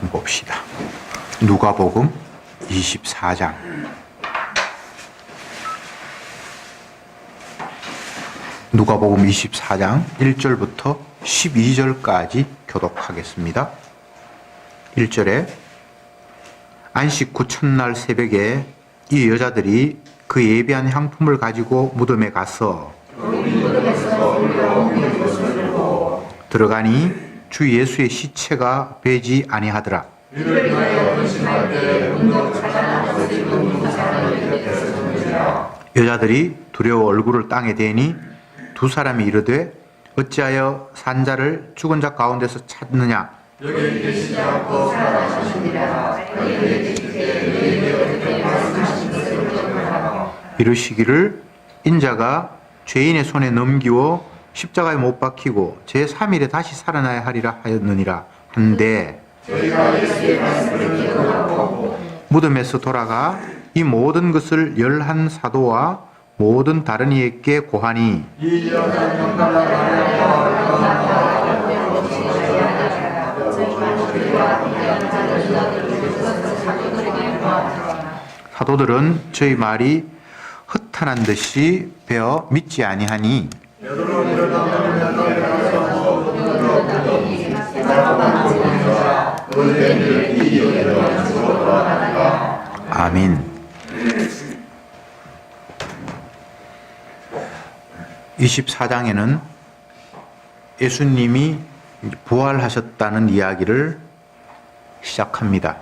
봅시다. 누가복음 24장. 누가복음 24장 1절부터 12절까지 교독하겠습니다. 1절에 안식 후 첫날 새벽에 이 여자들이 그 예비한 향품을 가지고 무덤에 가서 들어가니 주 예수의 시체가 배지 아니하더라. 여자들이 두려워 얼굴을 땅에 대니 두 사람이 이르되 어찌하여 산 자를 죽은 자 가운데서 찾느냐? 여기 계시지 않고 살아나셨느니라. 이르시기를 인자가 죄인의 손에 넘기워 십자가에 못 박히고 제3일에 다시 살아나야 하리라 하였느니라 한데 무덤에서 돌아가 이 모든 것을 11 사도와 모든 다른 이에게 고하니 사도들은 저희 말이 허탄한 듯이 베어 믿지 아니하니 아멘. 24장에는 예수님이 부활하셨다는 이야기를 시작합니다.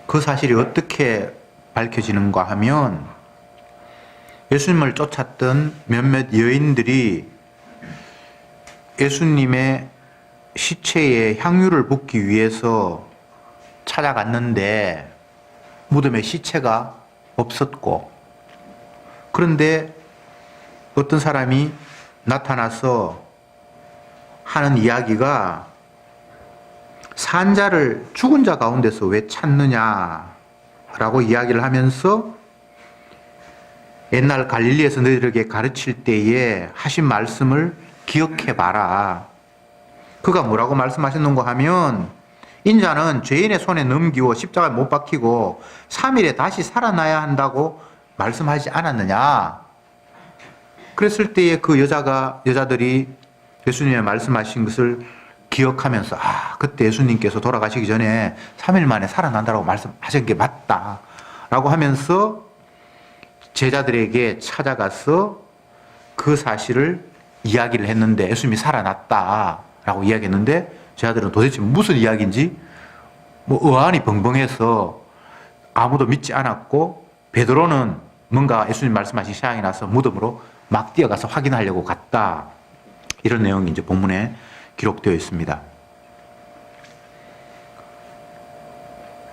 그 사실이 어떻게 밝혀지는가 하면 예수님을 쫓았던 몇몇 여인들이 예수님의 시체에 향유를 붓기 위해서 찾아갔는데 무덤에 시체가 없었고, 그런데 어떤 사람이 나타나서 하는 이야기가 산 자를 죽은 자 가운데서 왜 찾느냐라고 이야기를 하면서 옛날 갈릴리에서 너희들에게 가르칠 때에 하신 말씀을 기억해봐라. 그가 뭐라고 말씀하셨는가 하면 인자는 죄인의 손에 넘기고 십자가에 못 박히고 3일에 다시 살아나야 한다고 말씀하지 않았느냐. 그랬을 때에 그 여자들이 예수님의 말씀하신 것을 기억하면서 그때 예수님께서 돌아가시기 전에 3일 만에 살아난다고 말씀하신 게 맞다 라고 하면서 제자들에게 찾아가서 그 사실을 이야기를 했는데, 예수님이 살아났다 라고 이야기했는데 제자들은 도대체 무슨 이야기인지 의아니 벙벙해서 아무도 믿지 않았고, 베드로는 뭔가 예수님 말씀하신 생각이 나서 무덤으로 막 뛰어가서 확인하려고 갔다. 이런 내용이 이제 본문에 기록되어 있습니다.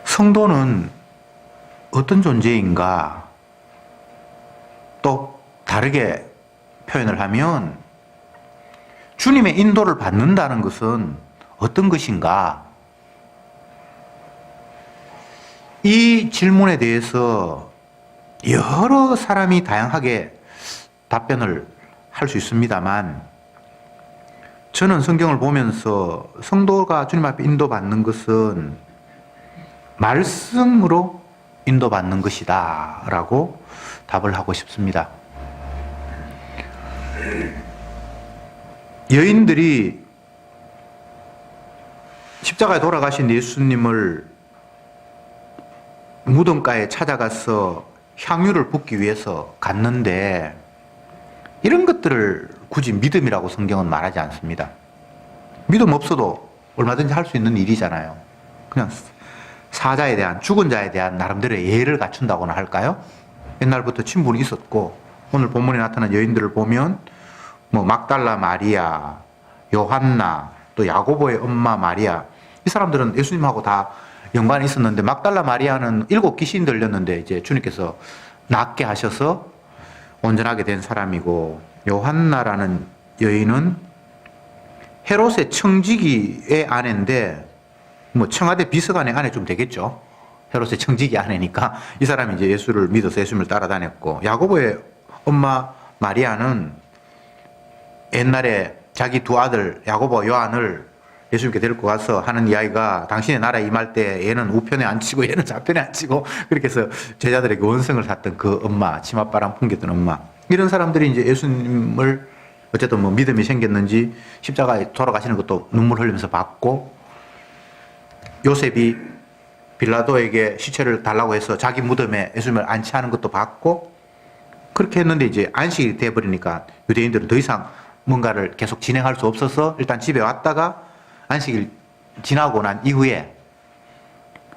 성도는 어떤 존재인가? 또 다르게 표현을 하면 주님의 인도를 받는다는 것은 어떤 것인가? 이 질문에 대해서 여러 사람이 다양하게 답변을 할 수 있습니다만, 저는 성경을 보면서 성도가 주님 앞에 인도받는 것은 말씀으로 인도받는 것이다 라고 답을 하고 싶습니다. 여인들이 십자가에 돌아가신 예수님을 무덤가에 찾아가서 향유를 붓기 위해서 갔는데, 이런 것들을 굳이 믿음이라고 성경은 말하지 않습니다. 믿음 없어도 얼마든지 할 수 있는 일이잖아요. 그냥 사자에 대한, 죽은 자에 대한 나름대로의 예를 갖춘다고나 할까요? 옛날부터 친분이 있었고, 오늘 본문에 나타난 여인들을 보면 막달라 마리아, 요한나, 또 야고보의 엄마 마리아, 이 사람들은 예수님하고 다 연관이 있었는데, 막달라 마리아는 7 귀신이 들렸는데 이제 주님께서 낫게 하셔서 온전하게 된 사람이고, 요한나라는 여인은 헤롯의 청지기의 아내인데, 청와대 비서관의 아내 좀 되겠죠. 헤롯의 청지기 아내니까 이 사람이 이제 예수를 믿어서 예수님을 따라다녔고, 야고보의 엄마 마리아는 옛날에 자기 두 아들 야고보 요한을 예수님께 데리고 가서 하는 이야기가 당신의 나라에 임할 때 얘는 우편에 앉히고 얘는 좌편에 앉히고 그렇게 해서 제자들에게 원성을 샀던 그 엄마, 치맛바람 풍겼던 엄마. 이런 사람들이 이제 예수님을 어쨌든 뭐 믿음이 생겼는지 십자가에 돌아가시는 것도 눈물 흘리면서 봤고, 요셉이 빌라도에게 시체를 달라고 해서 자기 무덤에 예수님을 안치하는 것도 봤고, 그렇게 했는데 이제 안식일이 돼버리니까 유대인들은 더 이상 뭔가를 계속 진행할 수 없어서 일단 집에 왔다가 안식일 지나고 난 이후에,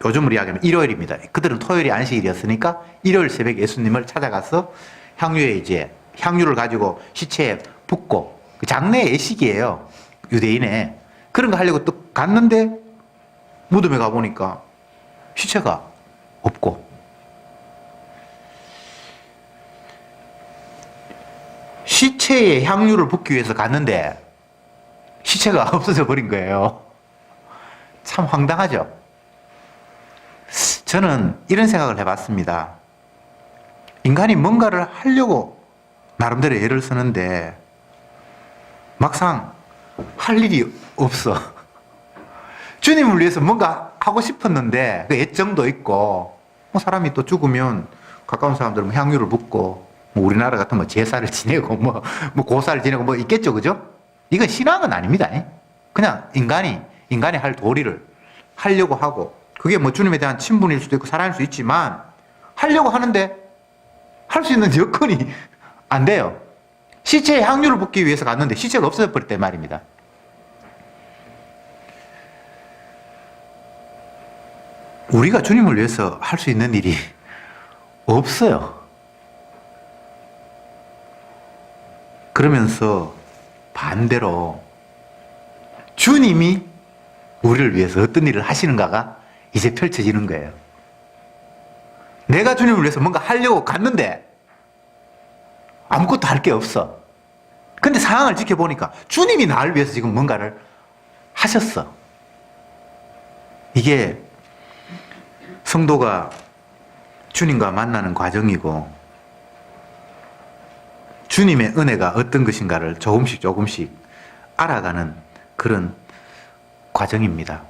요즘으로 이야기하면 일요일입니다. 그들은 토요일이 안식일이었으니까 일요일 새벽에 예수님을 찾아가서 향유에 이제 향유를 가지고 시체에 붓고, 장례 예식이에요. 유대인의. 그런 거 하려고 또 갔는데 무덤에 가보니까 시체가 없고, 시체에 향유를 붓기 위해서 갔는데 시체가 없어져 버린 거예요. 참 황당하죠. 저는 이런 생각을 해봤습니다. 인간이 뭔가를 하려고 나름대로 애를 쓰는데 막상 할 일이 없어. 주님을 위해서 뭔가 하고 싶었는데 그 애정도 있고, 뭐 사람이 또 죽으면 가까운 사람들은 향유를 붓고, 뭐 우리나라 같으면 뭐 제사를 지내고 뭐 고사를 지내고 뭐 있겠죠, 그죠? 이건 신앙은 아닙니다. 그냥 인간이 할 도리를 하려고 하고, 그게 뭐 주님에 대한 친분일 수도 있고 사랑일 수 있지만 하려고 하는데 할 수 있는 여건이 안 돼요. 시체에 향유를 붓기 위해서 갔는데 시체가 없어져 버렸단 말입니다. 우리가 주님을 위해서 할 수 있는 일이 없어요. 그러면서 반대로 주님이 우리를 위해서 어떤 일을 하시는가가 이제 펼쳐지는 거예요. 내가 주님을 위해서 뭔가 하려고 갔는데 아무것도 할 게 없어. 근데 상황을 지켜보니까 주님이 나를 위해서 지금 뭔가를 하셨어. 이게 성도가 주님과 만나는 과정이고, 주님의 은혜가 어떤 것인가를 조금씩 알아가는 그런 과정입니다.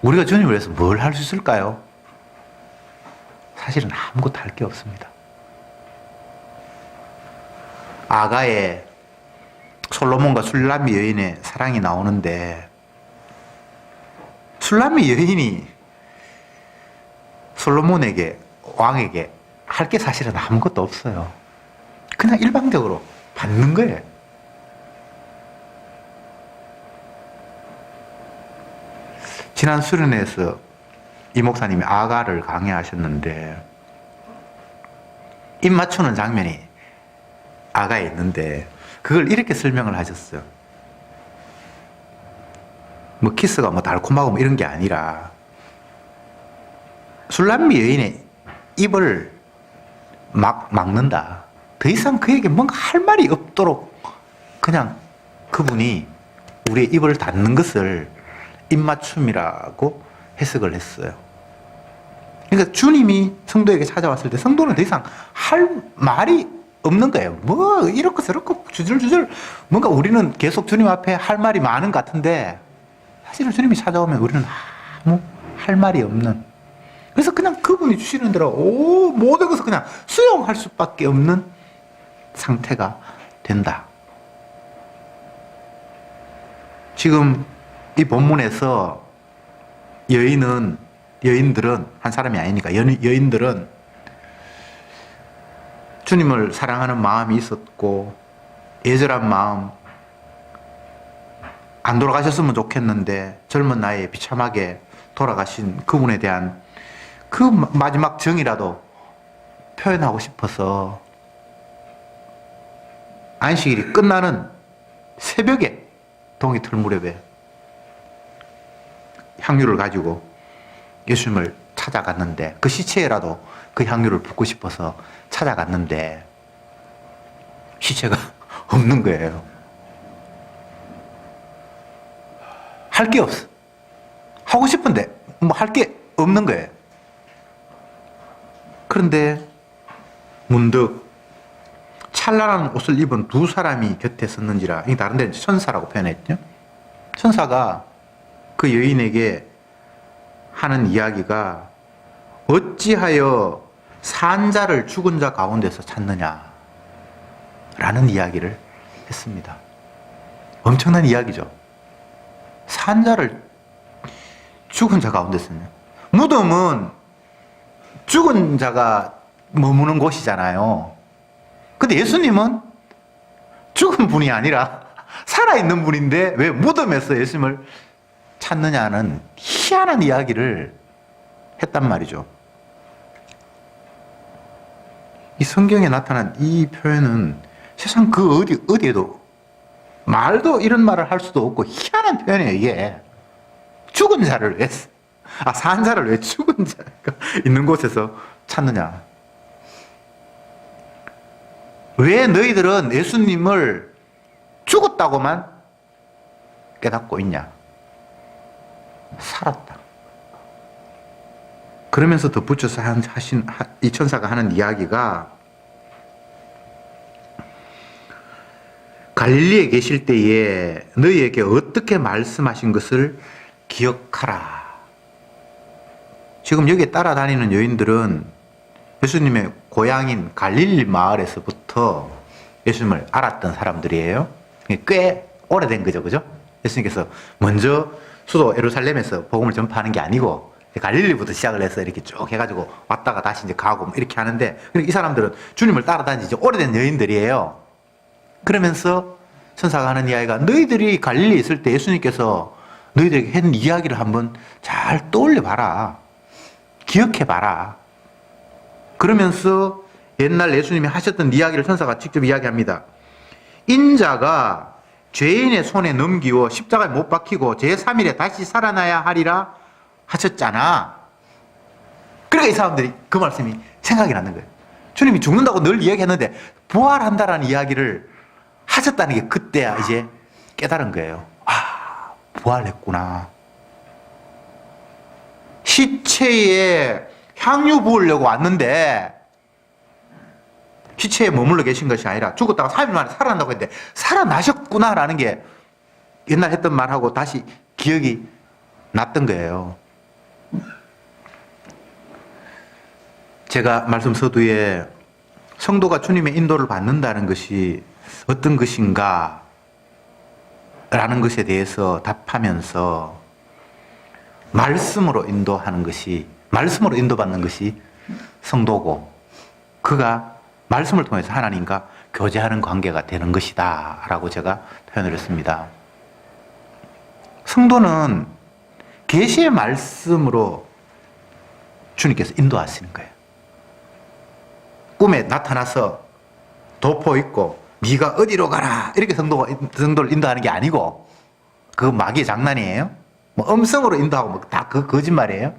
우리가 주님을 위해서 뭘 할 수 있을까요? 사실은 아무것도 할 게 없습니다. 아가의 솔로몬과 술람미 여인의 사랑이 나오는데, 술람미 여인이 솔로몬에게, 왕에게 할 게 사실은 아무것도 없어요. 그냥 일방적으로 받는 거예요. 지난 수련회에서 이 목사님이 아가를 강의하셨는데, 입 맞추는 장면이 아가에 있는데 그걸 이렇게 설명을 하셨어요. 뭐 키스가 뭐 달콤하고 뭐 이런 게 아니라, 술람미 여인의 입을 막는다. 더 이상 그에게 뭔가 할 말이 없도록 그냥 그분이 우리의 입을 닫는 것을 입맞춤이라고 해석을 했어요. 그러니까 주님이 성도에게 찾아왔을 때 성도는 더 이상 할 말이 없는 거예요. 뭐 이렇고 저렇고 주절주절 뭔가 우리는 계속 주님 앞에 할 말이 많은 것 같은데, 사실은 주님이 찾아오면 우리는 아무 할 말이 없는, 그래서 그냥 그분이 주시는 대로 모든 것을 그냥 수용할 수밖에 없는 상태가 된다. 지금 이 본문에서 여인들은 한 사람이 아니니까 여인들은 주님을 사랑하는 마음이 있었고, 애절한 마음, 안 돌아가셨으면 좋겠는데 젊은 나이에 비참하게 돌아가신 그분에 대한 그 마지막 정이라도 표현하고 싶어서 안식일이 끝나는 새벽에 동이틀 무렵에 향유를 가지고 예수님을 찾아갔는데, 그 시체에라도 그 향유를 붓고 싶어서 찾아갔는데 시체가 없는 거예요. 할 게 없어. 하고 싶은데 뭐 할 게 없는 거예요. 그런데 문득 찬란한 옷을 입은 두 사람이 곁에 섰는지라, 이 다른 데는 천사라고 표현했죠. 천사가 그 여인에게 하는 이야기가 어찌하여 산 자를 죽은 자 가운데서 찾느냐 라는 이야기를 했습니다. 엄청난 이야기죠. 산 자를 죽은 자 가운데서요. 무덤은 죽은 자가 머무는 곳이잖아요. 근데 예수님은 죽은 분이 아니라 살아있는 분인데 왜 무덤에서 예수님을 찾느냐는 희한한 이야기를 했단 말이죠. 이 성경에 나타난 이 표현은 세상 그 어디에도 말도 이런 말을 할 수도 없고 희한한 표현이에요, 이게. 죽은 자를 왜, 산 자를 왜 죽은 자가 있는 곳에서 찾느냐. 왜 너희들은 예수님을 죽었다고만 깨닫고 있냐? 살았다. 그러면서 덧붙여서 하신 이 천사가 하는 이야기가 갈릴리에 계실 때에 너희에게 어떻게 말씀하신 것을 기억하라. 지금 여기에 따라다니는 여인들은 예수님의 고향인 갈릴리 마을에서부터 예수님을 알았던 사람들이에요. 꽤 오래된 거죠, 그죠? 예수님께서 먼저 수도 예루살렘에서 복음을 전파하는 게 아니고 갈릴리부터 시작을 해서 이렇게 쭉 해가지고 왔다가 다시 이제 가고 뭐 이렇게 하는데, 이 사람들은 주님을 따라다니지 이제 오래된 여인들이에요. 그러면서 천사가 하는 이야기가 너희들이 갈릴리에 있을 때 예수님께서 너희들에게 한 이야기를 한번 잘 떠올려 봐라. 기억해 봐라. 그러면서 옛날 예수님이 하셨던 이야기를 천사가 직접 이야기합니다. 인자가 죄인의 손에 넘기워 십자가에 못 박히고 제3일에 다시 살아나야 하리라 하셨잖아. 그러니까 이 사람들이 그 말씀이 생각이 나는 거예요. 주님이 죽는다고 늘 이야기했는데 부활한다라는 이야기를 하셨다는 게 그때야 이제 깨달은 거예요. 아, 부활했구나. 시체에 향유 부으려고 왔는데 시체에 머물러 계신 것이 아니라 죽었다가 3일 만에 살아난다고 했는데 살아나셨구나라는 게 옛날 했던 말하고 다시 기억이 났던 거예요. 제가 말씀 서두에 성도가 주님의 인도를 받는다는 것이 어떤 것인가 라는 것에 대해서 답하면서 말씀으로 인도하는 것이, 말씀으로 인도받는 것이 성도고, 그가 말씀을 통해서 하나님과 교제하는 관계가 되는 것이다 라고 제가 표현을 했습니다. 성도는 계시의 말씀으로 주님께서 인도하시는 거예요. 꿈에 나타나서 도포 있고 네가 어디로 가라 이렇게 성도를 인도하는 게 아니고, 그거 마귀의 장난이에요. 뭐 음성으로 인도하고 뭐 다 그 거짓말이에요.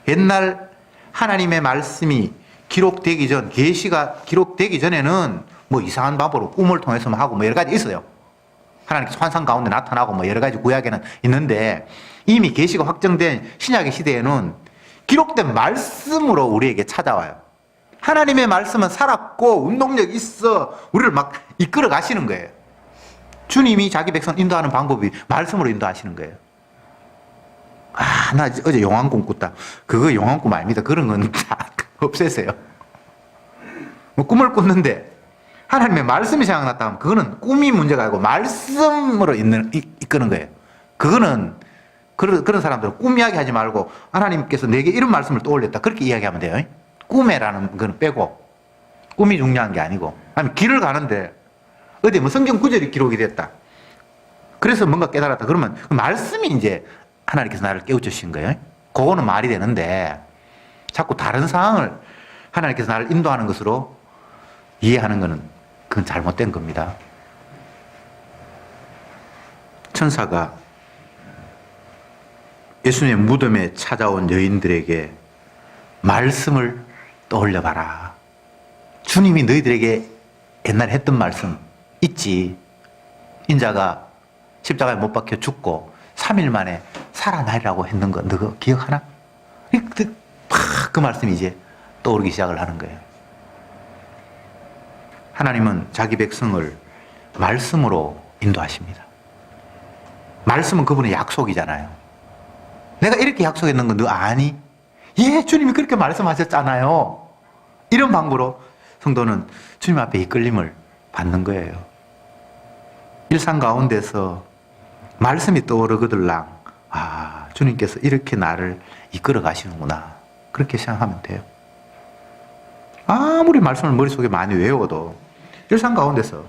옛날 하나님의 말씀이 기록되기 전, 계시가 기록되기 전에는 뭐 이상한 방법으로 꿈을 통해서 하고 뭐 여러 가지 있어요. 하나님께서 환상 가운데 나타나고 뭐 여러 가지 구약에는 있는데, 이미 계시가 확정된 신약의 시대에는 기록된 말씀으로 우리에게 찾아와요. 하나님의 말씀은 살았고 운동력 있어 우리를 막 이끌어 가시는 거예요. 주님이 자기 백성 인도하는 방법이 말씀으로 인도하시는 거예요. 아, 나 어제 용왕꿈 꿨다. 그거 용왕꿈 아닙니다. 그런 건 다 없애세요. 뭐 꿈을 꿨는데 하나님의 말씀이 생각났다 하면 그거는 꿈이 문제가 아니고 말씀으로 이끄는 거예요. 그거는 그런 사람들은 꿈 이야기 하지 말고 하나님께서 내게 이런 말씀을 떠올렸다 그렇게 이야기하면 돼요. 꿈에라는 건 빼고, 꿈이 중요한 게 아니고, 아니면 길을 가는데 어디 뭐 성경 구절이 기록이 됐다. 그래서 뭔가 깨달았다. 그러면 그 말씀이 이제 하나님께서 나를 깨우치신 거예요. 그거는 말이 되는데 자꾸 다른 상황을 하나님께서 나를 인도하는 것으로 이해하는 것은 그건 잘못된 겁니다. 천사가 예수님의 무덤에 찾아온 여인들에게 말씀을 떠올려봐라. 주님이 너희들에게 옛날에 했던 말씀 있지. 인자가 십자가에 못 박혀 죽고 3일 만에 살아나리라고 했는 거 너 기억하나? 그 말씀이 이제 떠오르기 시작을 하는 거예요. 하나님은 자기 백성을 말씀으로 인도하십니다. 말씀은 그분의 약속이잖아요. 내가 이렇게 약속했는 건 너 아니? 예, 주님이 그렇게 말씀하셨잖아요. 이런 방법으로 성도는 주님 앞에 이끌림을 받는 거예요. 일상 가운데서 말씀이 떠오르거들랑 아, 주님께서 이렇게 나를 이끌어 가시는구나. 그렇게 생각하면 돼요. 아무리 말씀을 머릿속에 많이 외워도 일상 가운데서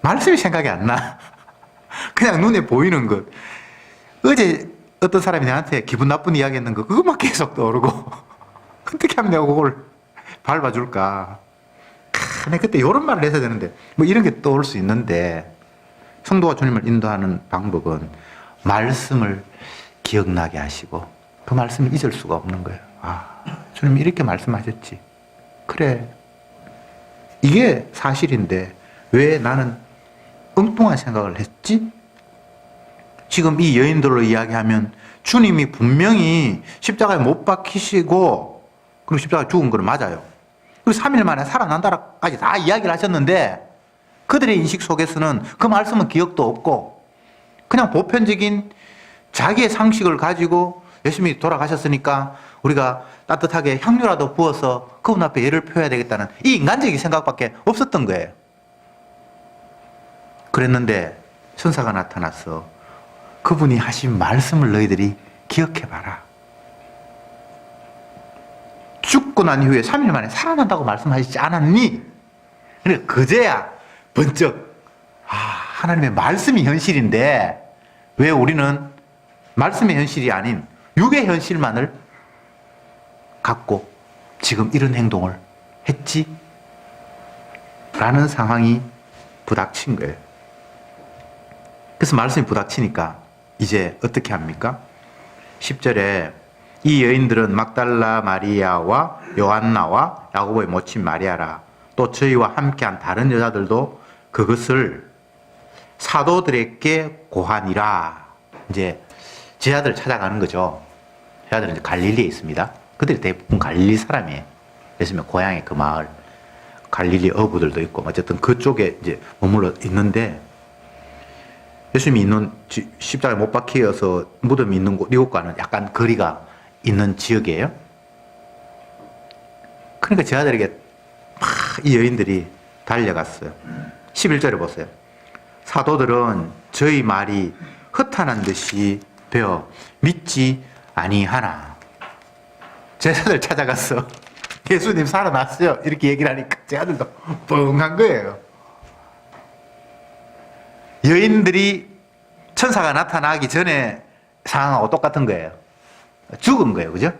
말씀이 생각이 안 나. 그냥 눈에 보이는 것. 어제 어떤 사람이 나한테 기분 나쁜 이야기 했는 거 그것만 계속 떠오르고 어떻게 하면 내가 그걸 밟아줄까. 내가 그때 이런 말을 해야 되는데 뭐 이런 게 떠올 수 있는데 성도가 주님을 인도하는 방법은 말씀을 기억나게 하시고 그 말씀을 잊을 수가 없는 거예요. 아, 주님이 이렇게 말씀하셨지. 그래. 이게 사실인데 왜 나는 엉뚱한 생각을 했지? 지금 이 여인들로 이야기하면 주님이 분명히 십자가에 못 박히시고 그리고 십자가에 죽은 건 맞아요. 그리고 3일 만에 살아난다까지 다 이야기를 하셨는데 그들의 인식 속에서는 그 말씀은 기억도 없고 그냥 보편적인 자기의 상식을 가지고 예수님이 돌아가셨으니까 우리가 따뜻하게 향유라도 부어서 그분 앞에 예를 표해야 되겠다는 이 인간적인 생각밖에 없었던 거예요. 그랬는데 천사가 나타나서 그분이 하신 말씀을 너희들이 기억해봐라. 죽고 난 이후에 3일 만에 살아난다고 말씀하시지 않았니? 그러니까 그제야 번쩍 하나님의 말씀이 현실인데 왜 우리는 말씀의 현실이 아닌 육의 현실만을 갖고 지금 이런 행동을 했지? 라는 상황이 부닥친 거예요. 그래서 말씀이 부닥치니까 이제 어떻게 합니까? 10절에 이 여인들은 막달라 마리아와 요한나와 야고보의 모친 마리아라 또 저희와 함께한 다른 여자들도 그것을 사도들에게 고하니라. 이제 제자들 찾아가는 거죠. 제자들은 이제 갈릴리에 있습니다. 그들이 대부분 갈릴리 사람이에요. 예수님의 고향의 그 마을, 갈릴리 어부들도 있고 어쨌든 그쪽에 이제 머물러 있는데 예수님이 있는 십자가에 못 박혀서 무덤이 있는 곳, 이곳과는 약간 거리가 있는 지역이에요. 그러니까 제자들에게 막 이 여인들이 달려갔어요. 11절에 보세요. 사도들은 저희 말이 허탄한 듯이 되어 믿지 아니하나. 제자들 찾아갔어. 예수님 살아났어요. 이렇게 얘기를 하니까 제자들도 뻥한 거예요. 여인들이 천사가 나타나기 전에 상황하고 똑같은 거예요. 죽은 거예요. 그죠?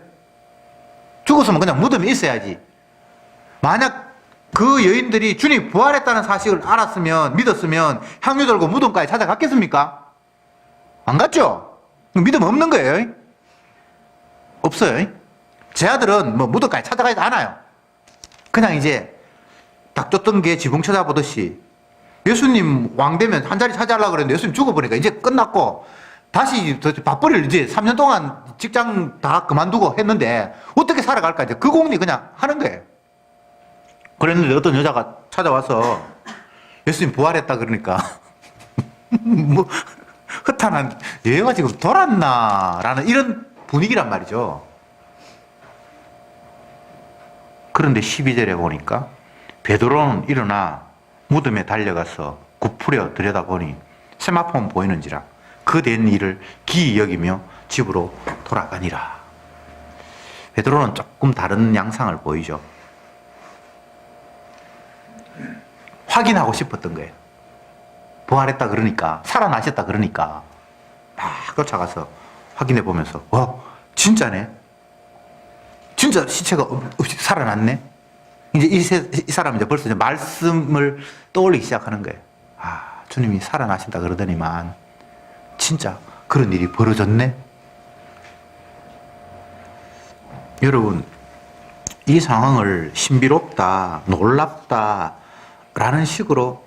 죽었으면 그냥 무덤에 있어야지. 만약 그 여인들이 주님 부활했다는 사실을 알았으면, 믿었으면 향유 들고 무덤까지 찾아갔겠습니까? 안 갔죠? 믿음 없는 거예요. 없어요. 제 아들은 뭐 무덤까지 찾아가지 않아요. 그냥 이제 닭 쫓던 게 지붕 찾아보듯이 예수님 왕 되면 한 자리 차지하려고 그랬는데 예수님 죽어버리니까 이제 끝났고 다시 밥벌이를 이제 3년 동안 직장 다 그만두고 했는데 어떻게 살아갈까 이제 그 공리 그냥 하는 거예요. 그랬는데 어떤 여자가 찾아와서 예수님 부활했다 그러니까 뭐 허탄한 얘가 지금 돌았나 라는 이런 분위기란 말이죠. 그런데 12절에 보니까 베드로는 일어나 무덤에 달려가서 굽부려 들여다보니 세마포는 보이는지라 그 된 일을 기이 여기며 집으로 돌아가니라. 베드로는 조금 다른 양상을 보이죠. 확인하고 싶었던 거예요. 부활했다 그러니까, 살아나셨다 그러니까 막 쫓아가서 확인해 보면서 와 진짜네, 진짜 시체가 없이 살아났네. 이제 이 사람은 이제 벌써 이제 말씀을 떠올리기 시작하는 거예요. 아, 주님이 살아나신다 그러더니만 진짜 그런 일이 벌어졌네. 여러분, 이 상황을 신비롭다, 놀랍다 라는 식으로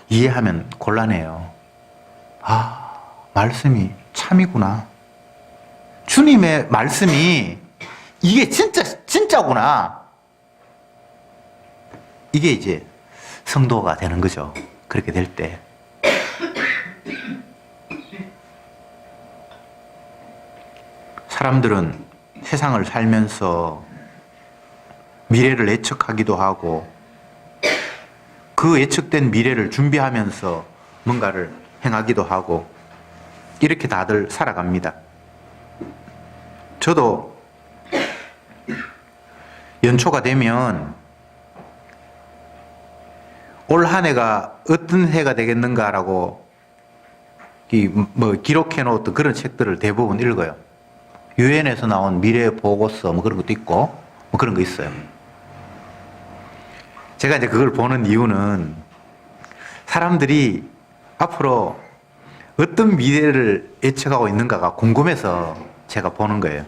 이해하면 곤란해요. 아, 말씀이 참이구나. 주님의 말씀이 이게 진짜구나. 이게 이제 성도가 되는 거죠. 그렇게 될 때. 사람들은 세상을 살면서 미래를 예측하기도 하고 그 예측된 미래를 준비하면서 뭔가를 행하기도 하고 이렇게 다들 살아갑니다. 저도 연초가 되면 올 한 해가 어떤 해가 되겠는가라고 기록해 놓았던 그런 책들을 대부분 읽어요. 유엔에서 나온 미래 보고서 그런 것도 있고 그런 거 있어요. 제가 이제 그걸 보는 이유는 사람들이 앞으로 어떤 미래를 예측하고 있는가가 궁금해서 제가 보는 거예요.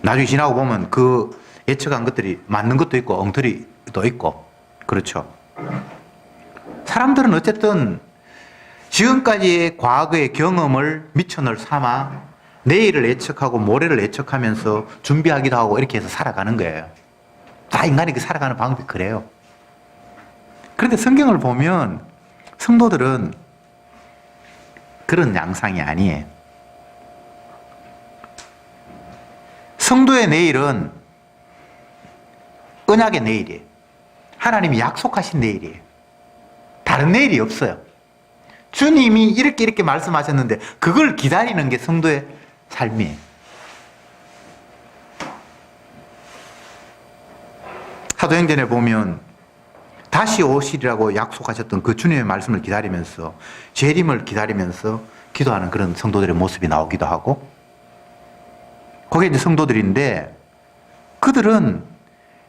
나중에 지나고 보면 그 예측한 것들이 맞는 것도 있고 엉터리도 있고 그렇죠. 사람들은 어쨌든 지금까지의 과거의 경험을 미천을 삼아 내일을 예측하고 모레를 예측하면서 준비하기도 하고 이렇게 해서 살아가는 거예요. 다 인간이 살아가는 방법이 그래요. 그런데 성경을 보면 성도들은 그런 양상이 아니에요. 성도의 내일은 언약의 내일이에요. 하나님이 약속하신 내일이에요. 다른 내일이 없어요. 주님이 이렇게 말씀하셨는데 그걸 기다리는 게 성도의 삶이에요. 사도행전에 보면 다시 오시리라고 약속하셨던 그 주님의 말씀을 기다리면서 재림을 기다리면서 기도하는 그런 성도들의 모습이 나오기도 하고 그게 이제 성도들인데 그들은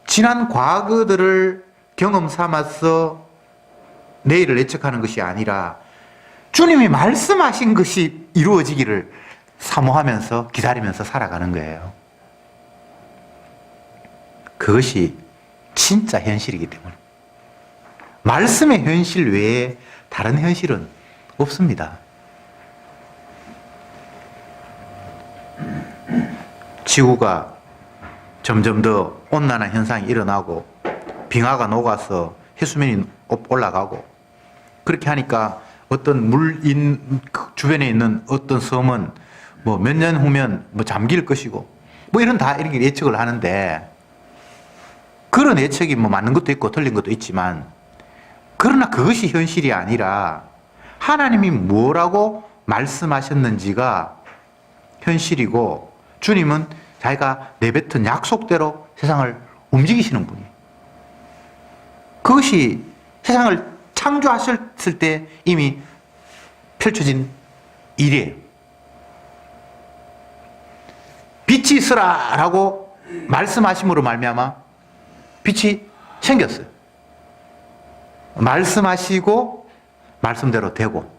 지난 과거들을 경험 삼아서 내일을 예측하는 것이 아니라 주님이 말씀하신 것이 이루어지기를 사모하면서 기다리면서 살아가는 거예요. 그것이 진짜 현실이기 때문에 말씀의 현실 외에 다른 현실은 없습니다. 지구가 점점 더 온난화 현상이 일어나고 빙하가 녹아서 해수면이 올라가고 그렇게 하니까 어떤 주변에 있는 어떤 섬은 뭐 몇 년 후면 잠길 것이고 이렇게 예측을 하는데 그런 예측이 맞는 것도 있고 틀린 것도 있지만 그러나 그것이 현실이 아니라 하나님이 뭐라고 말씀하셨는지가 현실이고 주님은 자기가 내뱉은 약속대로 세상을 움직이시는 분이에요. 그것이 세상을 창조하셨을 때 이미 펼쳐진 일이에요. 빛이 있으라 라고 말씀하심으로 말미암아 빛이 생겼어요. 말씀하시고 말씀대로 되고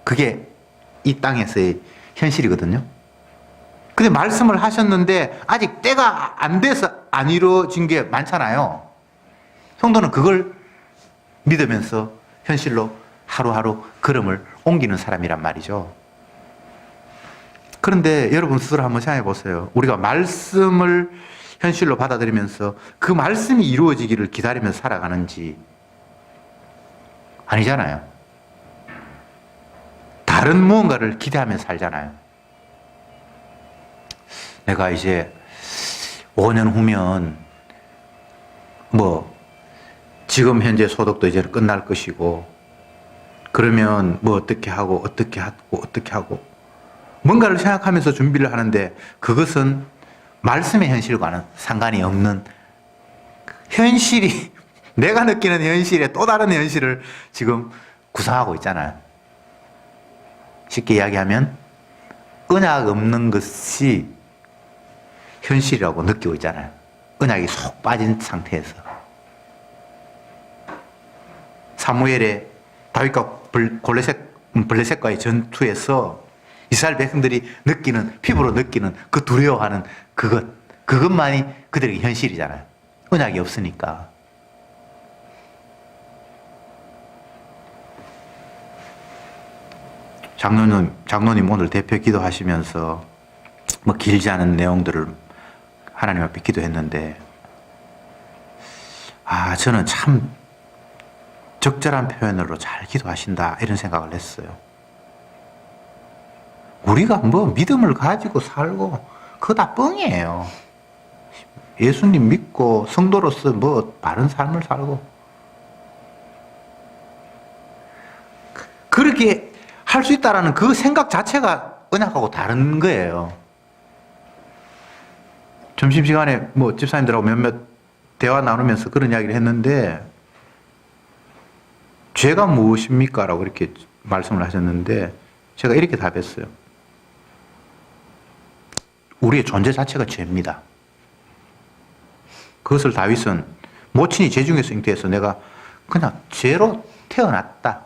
그게 이 땅에서의 현실이거든요. 근데 말씀을 하셨는데 아직 때가 안 돼서 안 이루어진 게 많잖아요. 성도는 그걸 믿으면서 현실로 하루하루 걸음을 옮기는 사람이란 말이죠. 그런데 여러분 스스로 한번 생각해 보세요. 우리가 말씀을 현실로 받아들이면서 그 말씀이 이루어지기를 기다리면서 살아가는지 아니잖아요. 다른 무언가를 기대하면서 살잖아요. 내가 이제 5년 후면 지금 현재 소득도 이제 끝날 것이고 그러면 어떻게 하고 뭔가를 생각하면서 준비를 하는데 그것은 말씀의 현실과는 상관이 없는 현실이 내가 느끼는 현실에 또 다른 현실을 지금 구상하고 있잖아요. 쉽게 이야기하면 언약 없는 것이 현실이라고 느끼고 있잖아요. 언약이 속 빠진 상태에서. 사무엘의 다윗과 블레셋과의 전투에서 이스라엘 백성들이 피부로 느끼는 그 두려워하는 그것만이 그들에게 현실이잖아요. 언약이 없으니까. 장로님 오늘 대표 기도하시면서 길지 않은 내용들을 하나님 앞에 기도했는데 저는 참 적절한 표현으로 잘 기도하신다 이런 생각을 했어요. 우리가 뭐 믿음을 가지고 살고 그거 다 뻥이에요. 예수님 믿고 성도로서 뭐 바른 삶을 살고 그렇게 할 수 있다라는 그 생각 자체가 언약하고 다른 거예요. 점심시간에 뭐 집사님들하고 몇몇 대화 나누면서 그런 이야기를 했는데 죄가 무엇입니까? 라고 이렇게 말씀을 하셨는데 제가 이렇게 답했어요. 우리의 존재 자체가 죄입니다. 그것을 다윗은 모친이 죄 중에서 잉태해서 내가 그냥 죄로 태어났다.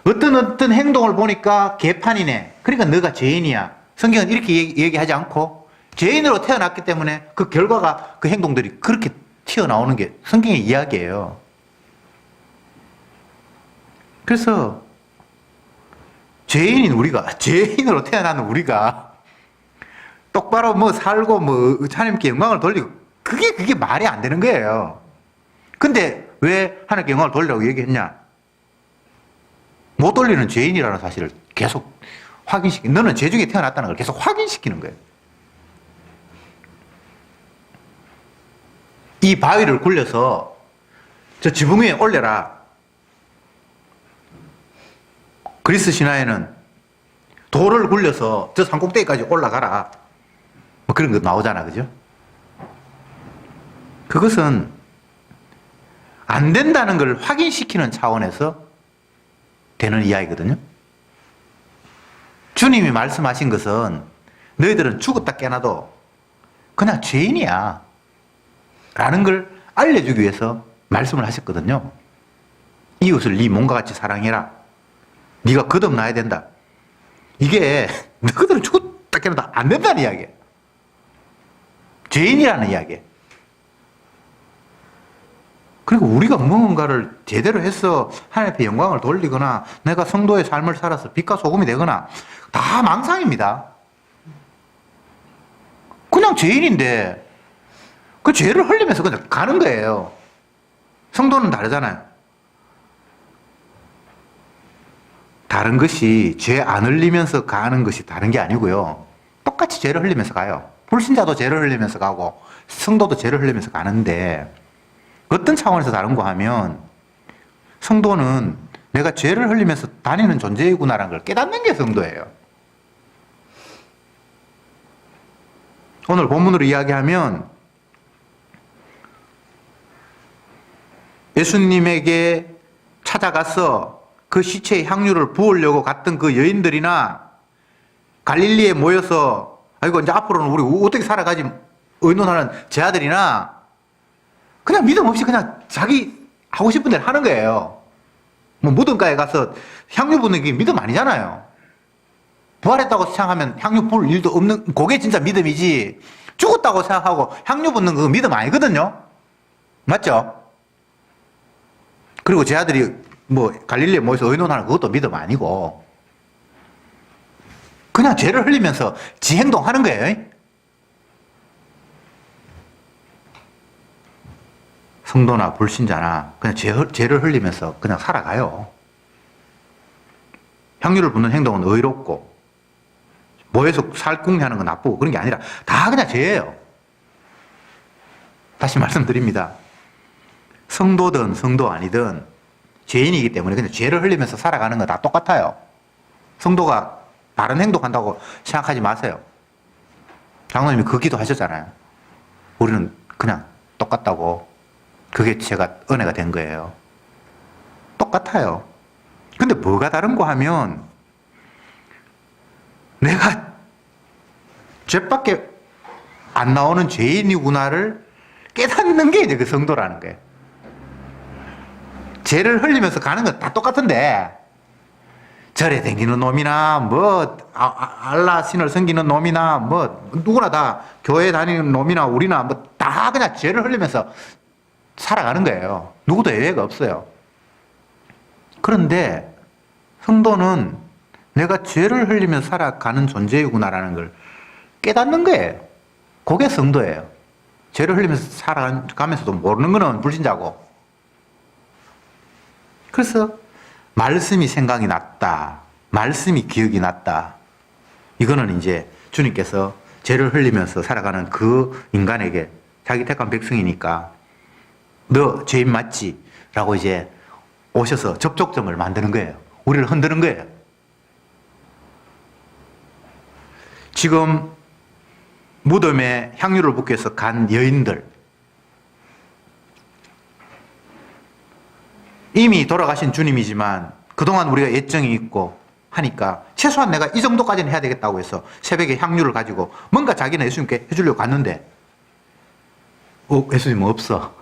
어떤 행동을 보니까 개판이네. 그러니까 너가 죄인이야. 성경은 이렇게 얘기하지 않고 죄인으로 태어났기 때문에 그 결과가 그 행동들이 그렇게 튀어나오는 게 성경의 이야기예요. 그래서 죄인으로 태어나는 우리가 똑바로 뭐 살고 뭐 하나님께 영광을 돌리고 그게 말이 안 되는 거예요. 근데 왜 하나님께 영광을 돌리라고 얘기했냐? 못 돌리는 죄인이라는 사실을 계속 너는 죄 중에 태어났다는 걸 계속 확인시키는 거예요. 이 바위를 굴려서 저 지붕 위에 올려라. 그리스 신화에는 돌을 굴려서 저 산꼭대기까지 올라가라. 뭐 그런 거 나오잖아, 그죠? 그것은 안 된다는 걸 확인시키는 차원에서 되는 이야기거든요. 주님이 말씀하신 것은 너희들은 죽었다 깨나도 그냥 죄인이야 라는 걸 알려주기 위해서 말씀을 하셨거든요. 이웃을 네 몸과 같이 사랑해라. 네가 거듭나야 된다. 이게 너희들은 죽었다 깨나도 안 된다는 이야기예요. 죄인이라는 이야기예요. 그리고 우리가 무언가를 제대로 해서 하나님 앞에 영광을 돌리거나 내가 성도의 삶을 살아서 빛과 소금이 되거나 다 망상입니다. 그냥 죄인인데 그 죄를 흘리면서 그냥 가는 거예요. 성도는 다르잖아요. 다른 것이 죄 안 흘리면서 가는 것이 다른 게 아니고요. 똑같이 죄를 흘리면서 가요. 불신자도 죄를 흘리면서 가고 성도도 죄를 흘리면서 가는데 어떤 차원에서 다른가 하면 성도는 내가 죄를 흘리면서 다니는 존재이구나라는 걸 깨닫는 게 성도예요. 오늘 본문으로 이야기하면 예수님에게 찾아가서 그 시체에 향유를 부으려고 갔던 그 여인들이나 갈릴리에 모여서 아이고 이제 앞으로는 우리 어떻게 살아가지 의논하는 제 아들이나 그냥 믿음 없이 그냥 자기 하고 싶은 대로 하는 거예요. 뭐 무덤가에 가서 향유 붓는 게 믿음 아니잖아요. 부활했다고 생각하면 향유 부을 일도 없는, 그게 진짜 믿음이지. 죽었다고 생각하고 향유 붓는 거 믿음 아니거든요. 맞죠? 그리고 제 아들이 뭐 갈릴리에 모여서 의논하는 그것도 믿음 아니고 그냥 죄를 흘리면서 지 행동하는 거예요. 성도나 불신자나 그냥 죄를 흘리면서 그냥 살아가요. 향유를 붓는 행동은 의롭고 모여서 살궁리하는 건 나쁘고 그런 게 아니라 다 그냥 죄예요. 다시 말씀드립니다. 성도든 성도 아니든 죄인이기 때문에 그냥 죄를 흘리면서 살아가는 건 다 똑같아요. 성도가 바른 행동한다고 생각하지 마세요. 장로님이 그 기도 하셨잖아요. 우리는 그냥 똑같다고. 그게 제가 은혜가 된 거예요. 똑같아요. 근데 뭐가 다른가 하면 내가 죄밖에 안 나오는 죄인이구나를 깨닫는 게 이제 그 성도라는 거예요. 죄를 흘리면서 가는 건 다 똑같은데 절에 댕기는 놈이나 뭐 알라 신을 섬기는 놈이나 뭐 누구나 다 교회 다니는 놈이나 우리나 뭐 다 그냥 죄를 흘리면서 살아가는 거예요. 누구도 예외가 없어요. 그런데 성도는 내가 죄를 흘리면서 살아가는 존재이구나라는 걸 깨닫는 거예요. 그게 성도예요. 죄를 흘리면서 살아가면서도 모르는 거는 불신자고. 그래서 말씀이 생각이 났다. 말씀이 기억이 났다. 이거는 이제 주님께서 죄를 흘리면서 살아가는 그 인간에게 자기 택한 백성이니까 너 죄인 맞지? 라고 이제 오셔서 접촉점을 만드는 거예요. 우리를 흔드는 거예요. 지금 무덤에 향유를 붓기 위해서 간 여인들, 이미 돌아가신 주님이지만 그동안 우리가 애정이 있고 하니까 최소한 내가 이 정도까지는 해야 되겠다고 해서 새벽에 향유를 가지고 뭔가 자기는 예수님께 해주려고 갔는데 예수님은 없어.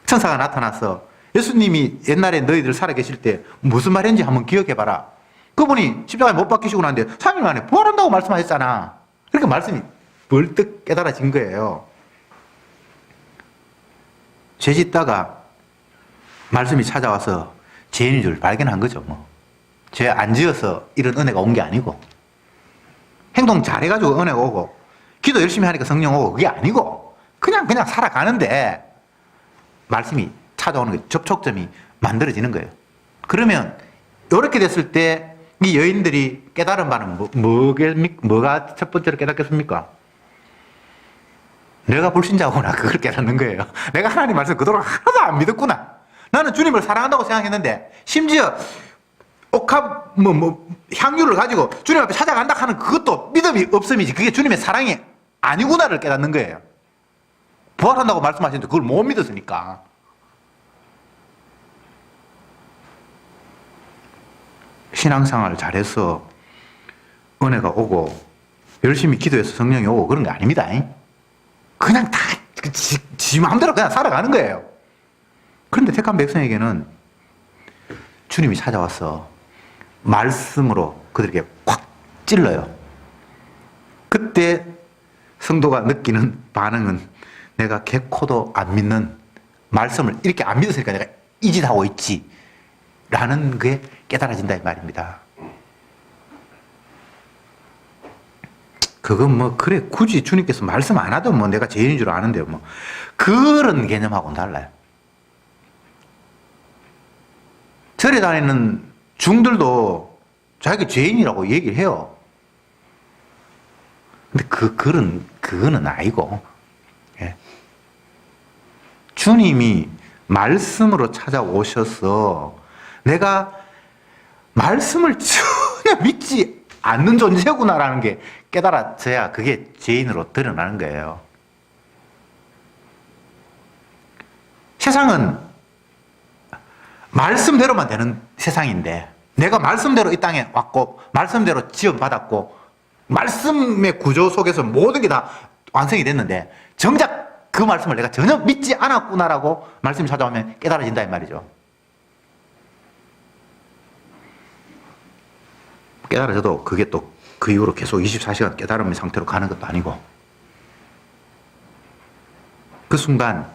천사가 나타나서 예수님이 옛날에 너희들 살아계실 때 무슨 말인지 한번 기억해봐라. 그분이 십자가에 못 박히시고 났는데 3일 만에 부활한다고 말씀하셨잖아. 그러니까 말씀이 벌떡 깨달아진 거예요. 죄 짓다가 말씀이 찾아와서 죄인인 줄 발견한 거죠. 뭐. 죄 안 지어서 이런 은혜가 온 게 아니고, 행동 잘해가지고 은혜가 오고, 기도 열심히 하니까 성령 오고, 그게 아니고 그냥 살아가는데 말씀이 찾아오는 거예요. 접촉점이 만들어지는 거예요. 그러면 이렇게 됐을 때 이 여인들이 깨달은 바는 뭐가 첫 번째로 깨닫겠습니까? 내가 불신자구나. 그걸 깨닫는 거예요. 내가 하나님 말씀 그동안 하나도 안 믿었구나. 나는 주님을 사랑한다고 생각했는데 심지어 향유를 가지고 주님 앞에 찾아간다 하는 그것도 믿음이 없음이지 그게 주님의 사랑이 아니구나를 깨닫는 거예요. 부활한다고 말씀하시는데 그걸 못 믿었으니까. 신앙생활을 잘해서 은혜가 오고 열심히 기도해서 성령이 오고 그런 게 아닙니다. 그냥 다 지 마음대로 그냥 살아가는 거예요. 그런데 택한 백성에게는 주님이 찾아와서 말씀으로 그들에게 콱 찔러요. 그때 성도가 느끼는 반응은 내가 개코도 안 믿는 말씀을 이렇게 안 믿었으니까 내가 이 짓 하고 있지 라는 게 깨달아진다 이 말입니다. 그건 그래 굳이 주님께서 말씀 안 하든 내가 죄인인 줄 아는데 그런 개념하고는 달라요. 절에 다니는 중들도 자기가 죄인이라고 얘기를 해요. 근데 그거는 아니고, 예. 주님이 말씀으로 찾아오셔서 내가 말씀을 전혀 믿지 않는 존재구나라는 게 깨달아져야 그게 죄인으로 드러나는 거예요. 세상은 말씀대로만 되는 세상인데 내가 말씀대로 이 땅에 왔고 말씀대로 지원받았고 말씀의 구조 속에서 모든 게 다 완성이 됐는데 정작 그 말씀을 내가 전혀 믿지 않았구나라고 말씀이 찾아오면 깨달아진다 이 말이죠. 깨달아져도 그게 또 그 이후로 계속 24시간 깨달음의 상태로 가는 것도 아니고 그 순간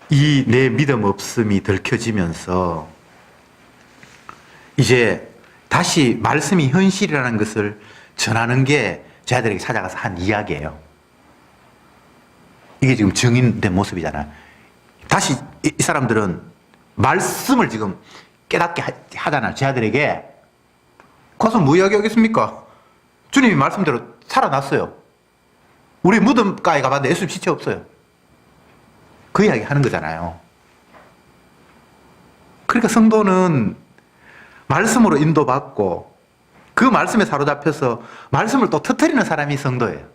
이 내 믿음 없음이 들켜지면서 이제 다시 말씀이 현실이라는 것을 전하는 게 제 아들에게 찾아가서 한 이야기예요. 이게 지금 증인된 모습이잖아요. 다시 이 사람들은 말씀을 지금 깨닫게 하잖아요. 제 아들에게. 가서 뭐 이야기하겠습니까? 주님이 말씀대로 살아났어요. 우리 무덤가에 가봤는데 예수님 시체 없어요. 그 이야기 하는 거잖아요. 그러니까 성도는 말씀으로 인도받고 그 말씀에 사로잡혀서 말씀을 또 터뜨리는 사람이 성도예요.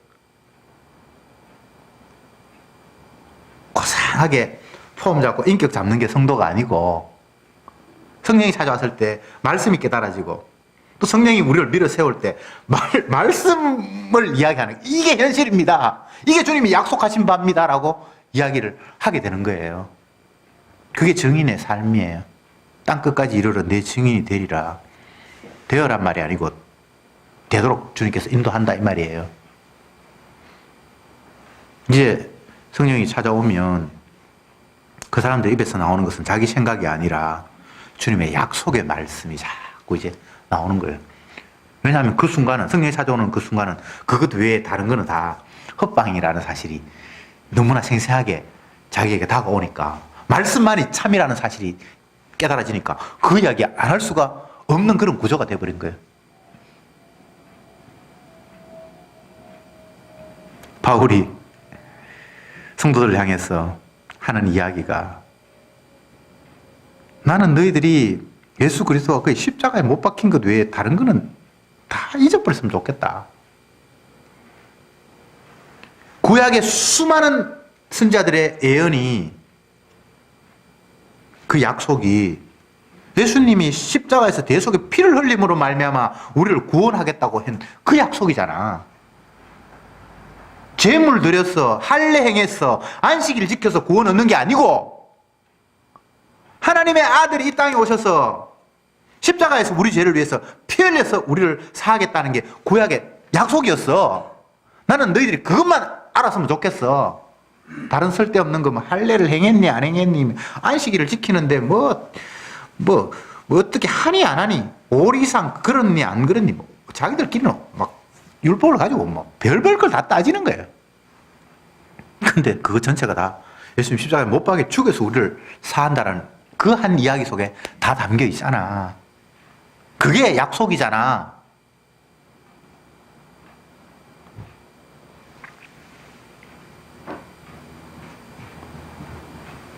고상하게 폼 잡고 인격 잡는 게 성도가 아니고 성령이 찾아왔을 때 말씀이 깨달아지고 또 성령이 우리를 밀어 세울 때 말씀을 이야기하는 이게 현실입니다. 이게 주님이 약속하신 바입니다. 라고 이야기를 하게 되는 거예요. 그게 증인의 삶이에요. 땅끝까지 이르러 내 증인이 되리라. 되어란 말이 아니고 되도록 주님께서 인도한다 이 말이에요. 이제 성령이 찾아오면 그 사람들 입에서 나오는 것은 자기 생각이 아니라 주님의 약속의 말씀이 자꾸 이제 나오는 거예요. 왜냐하면 그 순간은 성령이 찾아오는 그 순간은 그것 외에 다른 거는 다 헛방이라는 사실이 너무나 생생하게 자기에게 다가오니까 말씀만이 참이라는 사실이 깨달아지니까 그 이야기 안 할 수가 없는 그런 구조가 되어버린 거예요. 바울이 성도들을 향해서 하는 이야기가, 나는 너희들이 예수 그리스도가 그 십자가에 못 박힌 것 외에 다른 거는 다 잊어버렸으면 좋겠다. 구약의 수많은 선지자들의 예언이, 그 약속이 예수님이 십자가에서 대속의 피를 흘림으로 말미암아 우리를 구원하겠다고 한 그 약속이잖아. 제물 드려서 할례 행해서 안식일 지켜서 구원 얻는 게 아니고, 하나님의 아들이 이 땅에 오셔서 십자가에서 우리 죄를 위해서 피 흘려서 우리를 사하겠다는 게 구약의 약속이었어. 나는 너희들이 그것만 알았으면 좋겠어. 다른 쓸데없는 거, 뭐 할례를 행했니 안 했니, 안식일을 지키는데 뭐 어떻게 하니 안 하니, 올 이상 그렇니 안 그렇니, 뭐 자기들끼리는 막 율법을 가지고 뭐 별별 걸 다 따지는 거예요. 근데 그거 전체가 다 예수님 십자가에 못 박혀 죽여서 우리를 사한다라는 그 한 이야기 속에 다 담겨 있잖아. 그게 약속이잖아.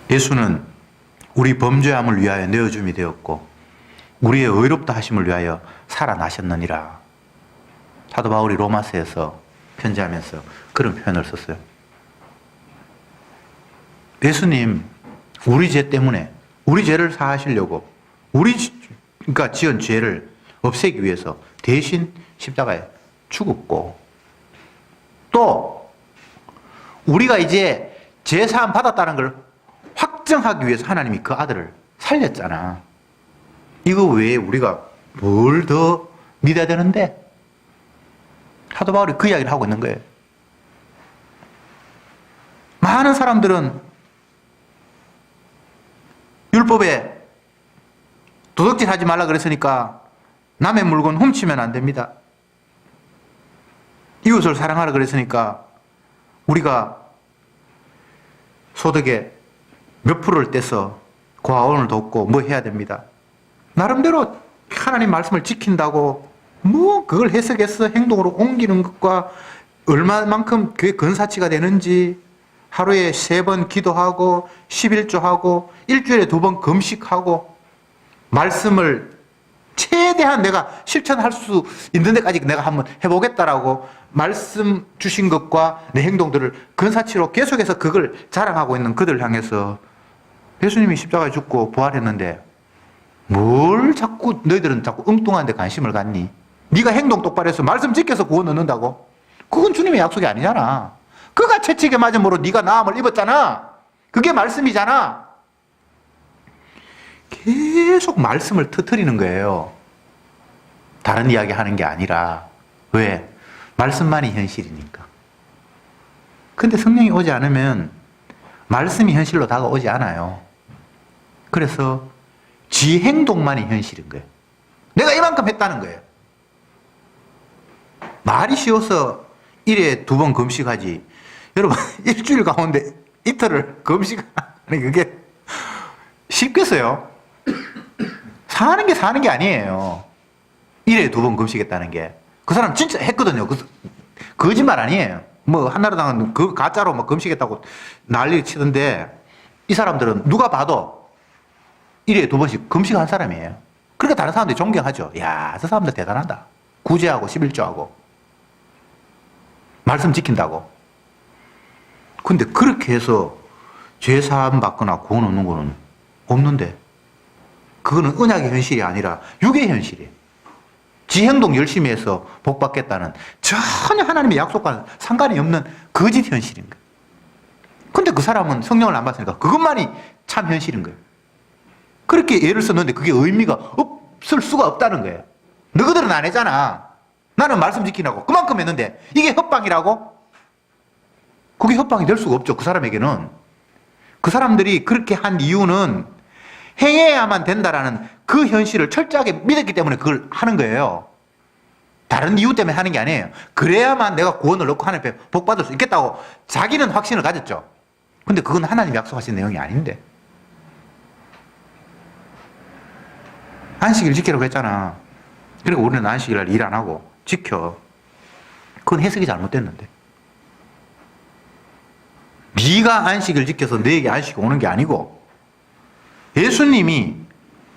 예수는 우리 범죄함을 위하여 내어줌이 되었고 우리의 의롭다 하심을 위하여 살아나셨느니라. 사도 바울이 로마서에서 편지하면서 그런 표현을 썼어요. 예수님, 우리 죄 때문에, 우리 죄를 사하시려고, 그러니까 지은 죄를 없애기 위해서 대신 십자가에 죽었고, 또 우리가 이제 죄 사함 받았다는 걸 확정하기 위해서 하나님이 그 아들을 살렸잖아. 이거 외에 우리가 뭘 더 믿어야 되는데? 사도 바울이 그 이야기를 하고 있는 거예요. 많은 사람들은 율법에 도둑질 하지 말라 그랬으니까 남의 물건 훔치면 안 됩니다. 이웃을 사랑하라 그랬으니까 우리가 소득의 몇 프로를 떼서 고아원을 돕고 뭐 해야 됩니다. 나름대로 하나님 말씀을 지킨다고 뭐 그걸 해석해서 행동으로 옮기는 것과 얼마만큼 그게 근사치가 되는지, 하루에 3번 기도하고 11조하고 일주일에 2번 금식하고 말씀을 최대한 내가 실천할 수 있는 데까지 내가 한번 해보겠다라고 말씀 주신 것과 내 행동들을 근사치로 계속해서 그걸 자랑하고 있는 그들을 향해서 예수님이 십자가에 죽고 부활했는데 뭘 자꾸 너희들은 자꾸 엉뚱한 데 관심을 갖니? 네가 행동 똑바로 해서 말씀 지켜서 구원 얻는다고? 그건 주님의 약속이 아니잖아. 그가 채찍에 맞음으로 네가 나음을 입었잖아. 그게 말씀이잖아. 계속 말씀을 터뜨리는 거예요. 다른 이야기 하는 게 아니라. 왜? 말씀만이 현실이니까. 근데 성령이 오지 않으면 말씀이 현실로 다가오지 않아요. 그래서 지 행동만이 현실인 거예요. 내가 이만큼 했다는 거예요. 말이 쉬워서 일에 2번 금식하지. 여러분, 일주일 가운데 이틀을 금식하니 그게 쉽겠어요? 사는 게 아니에요. 일에 2번 금식했다는 게. 그 사람 진짜 했거든요. 거짓말 아니에요. 뭐, 한나라당은 그 가짜로 뭐 금식했다고 난리 치던데, 이 사람들은 누가 봐도 일에 2번씩 금식한 사람이에요. 그러니까 다른 사람들이 존경하죠. 야, 저 사람들 대단하다. 구제하고 11조하고. 말씀 지킨다고. 근데 그렇게 해서 죄사함 받거나 구원 얻는 거는 없는데, 그거는 언약의 현실이 아니라 육의 현실이에요. 지 행동 열심히 해서 복 받겠다는 전혀 하나님의 약속과는 상관이 없는 거짓 현실인 거예요. 근데 그 사람은 성령을 안 받으니까 그것만이 참 현실인 거예요. 그렇게 예를 썼는데 그게 의미가 없을 수가 없다는 거예요. 너희들은 안 했잖아. 나는 말씀 지키라고 그만큼 했는데 이게 협박이라고? 그게 협박이 될 수가 없죠. 그 사람에게는. 그 사람들이 그렇게 한 이유는 행해야만 된다라는 그 현실을 철저하게 믿었기 때문에 그걸 하는 거예요. 다른 이유 때문에 하는 게 아니에요. 그래야만 내가 구원을 얻고 하나님 앞에 복 받을 수 있겠다고 자기는 확신을 가졌죠. 근데 그건 하나님이 약속하신 내용이 아닌데. 안식일 지키라고 했잖아. 그리고 우리는 안식일날 일 안 하고 지켜. 그건 해석이 잘못됐는데. 네가 안식을 지켜서 너에게 안식이 오는 게 아니고 예수님이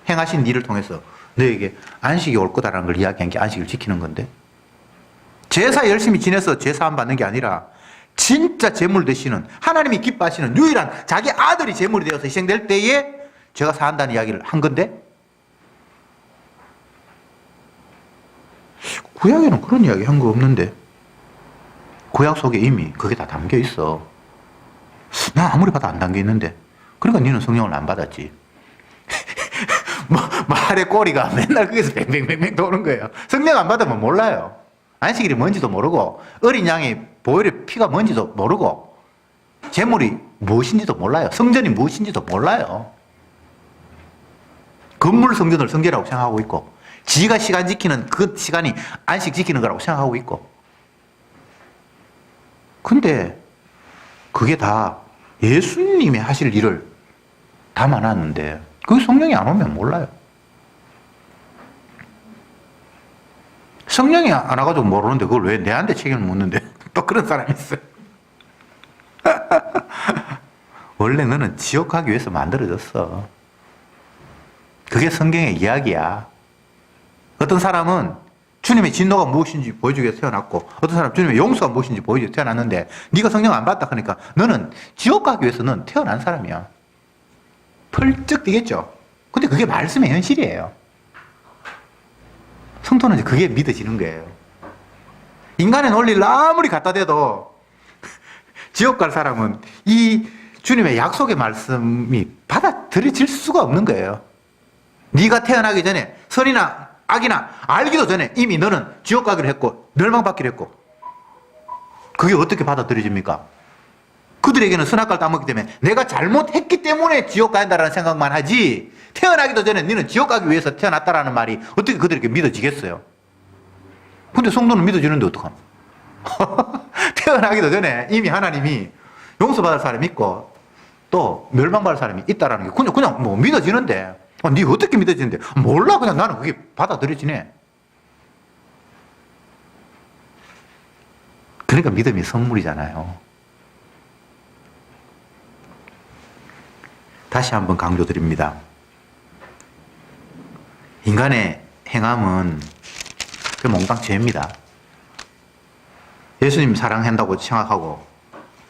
행하신 일을 통해서 너에게 안식이 올 거다라는 걸 이야기한 게 안식을 지키는 건데, 제사 열심히 지내서 제사함 받는 게 아니라 진짜 제물 되시는, 하나님이 기뻐하시는 유일한 자기 아들이 제물이 되어서 희생될 때에 죄가 사한다는 이야기를 한 건데, 구약에는 그런 이야기 한 거 없는데 구약 속에 이미 그게 다 담겨 있어. 나 아무리 봐도 안 담겨 있는데. 그러니까 너는 성령을 안 받았지. 말의 꼬리가 맨날 거기서 뱅뱅뱅뱅 도는 거예요. 성령 안 받으면 몰라요. 안식일이 뭔지도 모르고, 어린 양의 보혈의 피가 뭔지도 모르고, 제물이 무엇인지도 몰라요. 성전이 무엇인지도 몰라요. 건물 성전을 성전이라고 생각하고 있고, 지가 시간 지키는 그 시간이 안식 지키는 거라고 생각하고 있고. 근데 그게 다 예수님이 하실 일을 담아놨는데 그 성령이 안 오면 몰라요. 성령이 안 와가지고 모르는데 그걸 왜 내한테 책임을 묻는데 또 그런 사람이 있어요. 원래 너는 지옥 가기 위해서 만들어졌어. 그게 성경의 이야기야. 어떤 사람은 주님의 진노가 무엇인지 보여주기 위해서 태어났고, 어떤 사람은 주님의 용서가 무엇인지 보여주기 위해서 태어났는데, 네가 성령 안 받다 하니까 너는 지옥 가기 위해서 넌 태어난 사람이야. 펄쩍 뛰겠죠. 근데 그게 말씀의 현실이에요. 성도는 그게 믿어지는 거예요. 인간의 논리를 아무리 갖다 대도 지옥 갈 사람은 이 주님의 약속의 말씀이 받아들여질 수가 없는 거예요. 네가 태어나기 전에 선이나 악이나 알기도 전에 이미 너는 지옥 가기로 했고 멸망받기로 했고, 그게 어떻게 받아들여집니까? 그들에게는 선악과를 따먹기 때문에 내가 잘못했기 때문에 지옥 간다라는 생각만 하지, 태어나기도 전에 너는 지옥 가기 위해서 태어났다라는 말이 어떻게 그들에게 믿어지겠어요? 근데 성도는 믿어지는데 어떡함? 태어나기도 전에 이미 하나님이 용서받을 사람이 있고 또 멸망받을 사람이 있다라는 게 그냥 뭐 믿어지는데, 네가 어떻게 믿어지는데? 몰라. 그냥 나는 그게 받아들여지네. 그러니까 믿음이 선물이잖아요. 다시 한번 강조드립니다. 인간의 행함은 그 몽땅 죄입니다. 예수님 사랑한다고 생각하고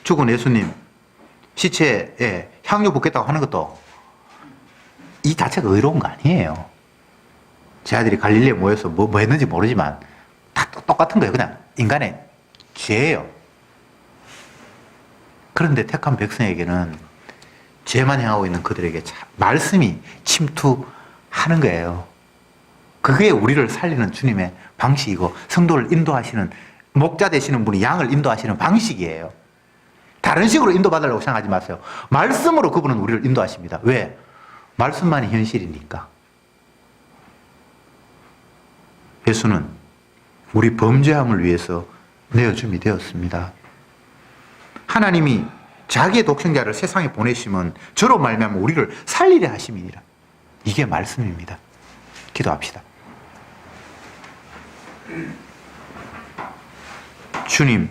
죽은 예수님 시체에 향유 붓겠다고 하는 것도 이 자체가 의로운 거 아니에요. 제 아들이 갈릴리에 모여서 뭐 했는지 모르지만 다 똑같은 거예요. 그냥 인간의 죄예요. 그런데 택한 백성에게는 죄만 행하고 있는 그들에게 말씀이 침투하는 거예요. 그게 우리를 살리는 주님의 방식이고, 성도를 인도하시는, 목자 되시는 분이 양을 인도하시는 방식이에요. 다른 식으로 인도받으려고 생각하지 마세요. 말씀으로 그분은 우리를 인도하십니다. 왜? 말씀만이 현실이니까. 예수는 우리 범죄함을 위해서 내어줌이 되었습니다. 하나님이 자기의 독생자를 세상에 보내시면 저로 말미암아 우리를 살리려 하심이니라. 이게 말씀입니다. 기도합시다. 주님,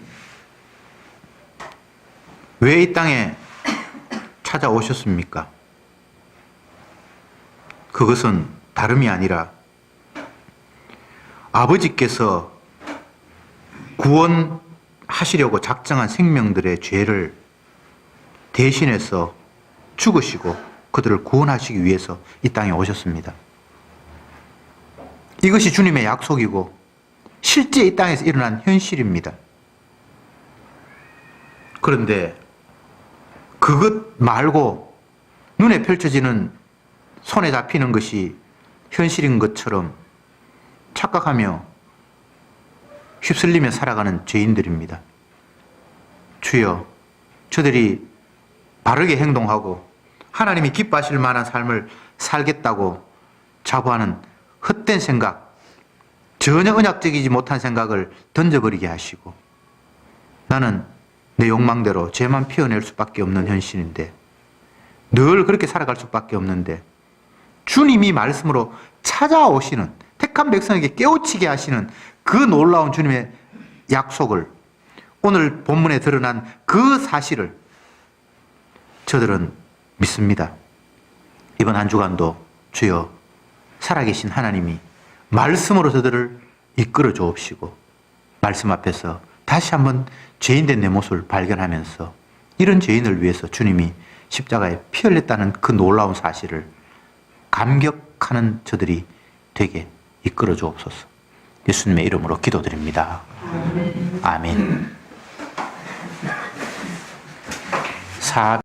왜 이 땅에 찾아오셨습니까? 그것은 다름이 아니라 아버지께서 구원하시려고 작정한 생명들의 죄를 대신해서 죽으시고 그들을 구원하시기 위해서 이 땅에 오셨습니다. 이것이 주님의 약속이고 실제 이 땅에서 일어난 현실입니다. 그런데 그것 말고 눈에 펼쳐지는, 손에 잡히는 것이 현실인 것처럼 착각하며 휩쓸리며 살아가는 죄인들입니다. 주여, 저들이 바르게 행동하고 하나님이 기뻐하실 만한 삶을 살겠다고 자부하는 헛된 생각, 전혀 언약적이지 못한 생각을 던져버리게 하시고, 나는 내 욕망대로 죄만 피워낼 수밖에 없는 현실인데, 늘 그렇게 살아갈 수밖에 없는데, 주님이 말씀으로 찾아오시는, 택한 백성에게 깨우치게 하시는 그 놀라운 주님의 약속을, 오늘 본문에 드러난 그 사실을 저들은 믿습니다. 이번 한 주간도 주여 살아계신 하나님이 말씀으로 저들을 이끌어 주옵시고 말씀 앞에서 다시 한번 죄인된 내 모습을 발견하면서 이런 죄인을 위해서 주님이 십자가에 피 흘렸다는 그 놀라운 사실을 감격하는 저들이 되게 이끌어 주옵소서. 예수님의 이름으로 기도드립니다. 아멘.